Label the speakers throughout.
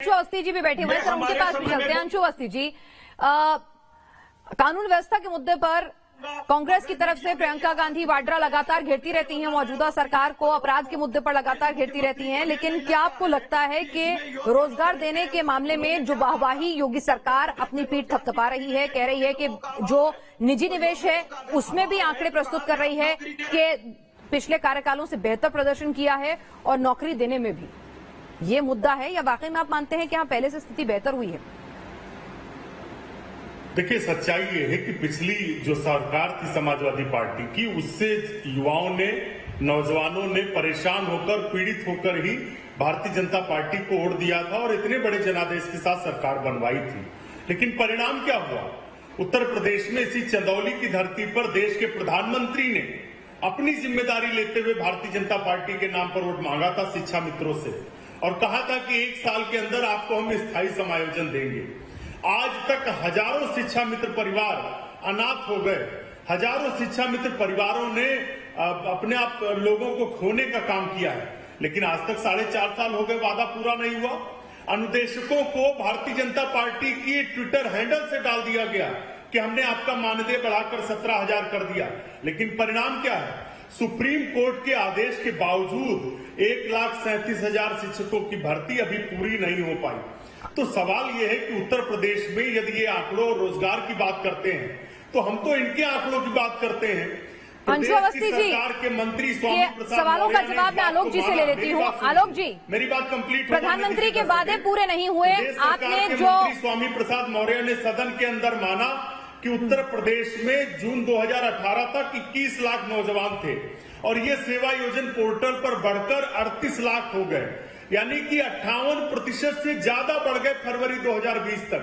Speaker 1: अंशु अवस्थी जी भी बैठे हुए हैं, सर उनके पास भी चलते हैं। अंशु अवस्थी जी, कानून व्यवस्था के मुद्दे पर कांग्रेस की तरफ से प्रियंका गांधी वाड्रा लगातार घेरती रहती हैं, मौजूदा सरकार को अपराध के मुद्दे पर लगातार घेरती रहती हैं, लेकिन क्या आपको लगता है कि रोजगार देने के मामले में जो वाहवाही योगी सरकार अपनी पीठ थपथपा रही है, कह रही है कि जो निजी निवेश है उसमें भी आंकड़े प्रस्तुत कर रही है कि पिछले कार्यकालों से बेहतर प्रदर्शन किया है और नौकरी देने में भी, ये मुद्दा है या वाकई में आप मानते हैं कि हाँ पहले से स्थिति बेहतर हुई है?
Speaker 2: देखिए, सच्चाई ये है कि पिछली जो सरकार थी समाजवादी पार्टी की, उससे युवाओं ने, नौजवानों ने परेशान होकर, पीड़ित होकर ही भारतीय जनता पार्टी को वोट दिया था और इतने बड़े जनादेश के साथ सरकार बनवाई थी। लेकिन परिणाम क्या हुआ? उत्तर प्रदेश में इसी चंदौली की धरती पर देश के प्रधानमंत्री ने अपनी जिम्मेदारी लेते हुए भारतीय जनता पार्टी के नाम पर वोट मांगा था शिक्षा मित्रों से और कहा था कि 1 साल के अंदर आपको हम स्थायी समायोजन देंगे। आज तक हजारों शिक्षा मित्र परिवार अनाथ हो गए, हजारों शिक्षा मित्र परिवारों ने अपने आप लोगों को खोने का काम किया है, लेकिन आज तक 4.5 साल हो गए, वादा पूरा नहीं हुआ। अनुदेशकों को भारतीय जनता पार्टी की ट्विटर हैंडल से डाल दिया गया कि हमने आपका मानदेय बढ़ाकर 17,000 कर दिया, लेकिन परिणाम क्या है? सुप्रीम कोर्ट के आदेश के बावजूद 1,37,000 शिक्षकों की भर्ती अभी पूरी नहीं हो पाई। तो सवाल यह है कि उत्तर प्रदेश में यदि ये आंकड़ों और रोजगार की बात करते हैं तो हम तो इनके आंकड़ों की बात करते हैं।
Speaker 1: अंशु अवस्थी जी,
Speaker 2: के मंत्री स्वामी प्रसाद
Speaker 1: सवालों का जवाब मैं आलोक जी से ले लेती हूँ। आलोक जी,
Speaker 2: मेरी बात कंप्लीट,
Speaker 1: प्रधानमंत्री के वादे पूरे नहीं हुए, आपने जो
Speaker 2: स्वामी प्रसाद मौर्य ने सदन के अंदर माना कि उत्तर प्रदेश में जून 2018 तक 21 लाख नौजवान थे और ये सेवा योजन पोर्टल पर बढ़कर 38 लाख हो गए, यानी कि 58% से ज्यादा बढ़ गए फरवरी 2020 तक।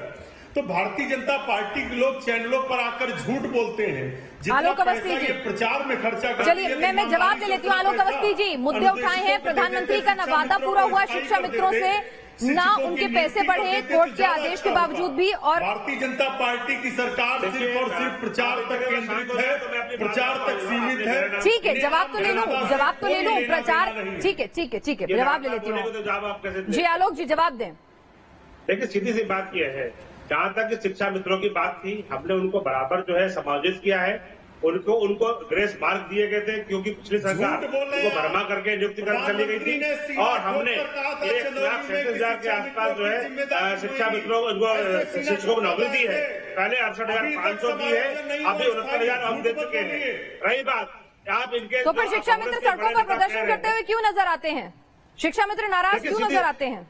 Speaker 2: तो भारतीय जनता पार्टी के लोग चैनलों पर आकर झूठ बोलते हैं,
Speaker 1: आलोक अवस्थी जी
Speaker 2: प्रचार में खर्चा करते हैं।
Speaker 1: चलिए मैं जवाब ले लेती हूँ। आलोक अवस्थी जी, मुद्दे उठाए हैं, प्रधानमंत्री का न वादा पूरा हुआ शिक्षा मित्रों से, ना उनके पैसे बढ़े कोर्ट के आदेश के बावजूद भी, और
Speaker 2: भारतीय जनता पार्टी की सरकार सिर्फ और सिर्फ प्रचार तक केंद्रित है, प्रचार तक सीमित है।
Speaker 1: ठीक है, जवाब तो ले लूं, प्रचार, ठीक है, जवाब ले लेती हूँ। जी आलोक जी, जवाब दें।
Speaker 3: देखिए, सीधी सी बात यह है, जहां तक शिक्षा मित्रों की बात थी, हमने उनको बराबर जो है समायोजित किया है, उनको ग्रेस मार्क दिए गए थे क्योंकि पिछली सरकार उनको भरमा करके नियुक्ति कर चली गई थी और हमने 1,37,000 के आसपास जो है शिक्षा मित्रों शिक्षकों को नौकरी दी है। पहले 68,500 दी है, अभी 69,000 हम दे चुके हैं। रही बात आप इनके,
Speaker 1: तो फिर शिक्षा मित्र सड़कों पर प्रदर्शन करते हुए क्यों नजर आते हैं? शिक्षा मित्र नाराज क्यों नजर आते हैं?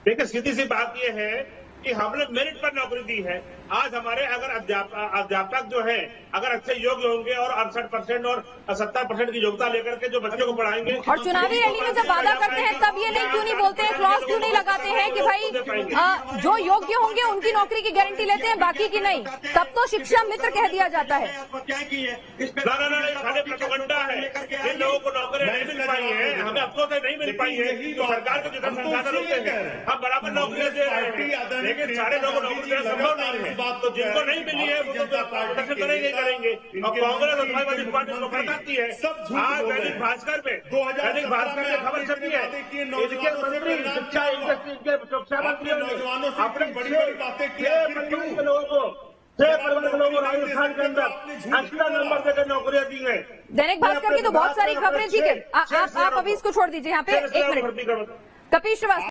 Speaker 3: देखिए, सीधी सी बात यह है कि हमने मेरिट पर नौकरी दी है। आज हमारे अगर अध्यापक जो है अगर अच्छे योग्य होंगे और 68% और 70% की योग्यता लेकर के जो बच्चों को पढ़ाएंगे,
Speaker 1: और चुनावी रैली में जब वादा करते हैं तब ये नहीं क्यों नहीं बोलते हैं, क्लॉज क्यों नहीं लगाते हैं कि भाई जो योग्य होंगे उनकी नौकरी की गारंटी लेते हैं, बाकी की नहीं? तब तो शिक्षा मित्र कह दिया जाता है।
Speaker 3: खाली प्रोपेगेंडा है, इन लोगों को नौकरी नहीं मिल पाई है, हमें अफसोस से नहीं मिल पाई है, तो सरकार के जितना संसाधन होते हैं हम बराबर नौकरियां दे रहे हैं, लेकिन सारे लोगों को नौकरी देना संभव नहीं है। बात तो जिनको नहीं मिली है वो तो प्रदर्शन करेंगे और कांग्रेस और समाजवादी पार्टी को बताती है। आज दैनिक भास्कर में खबर छपी है, इनके मंत्री शिक्षा इनके शिक्षा मंत्रियों ने अपने बड़ी बड़ी बातें की, लोगों को 6 परिवार के लोगों राजस्थान के अंदर 80 नंबर देकर नौकरियां दी है।
Speaker 1: दैनिक भास्कर की तो बहुत सारी खबरें, ठीक है, आप अभी इसको छोड़ दीजिए यहाँ पे, 1 मिनट। कपिल श्रीवास्तव।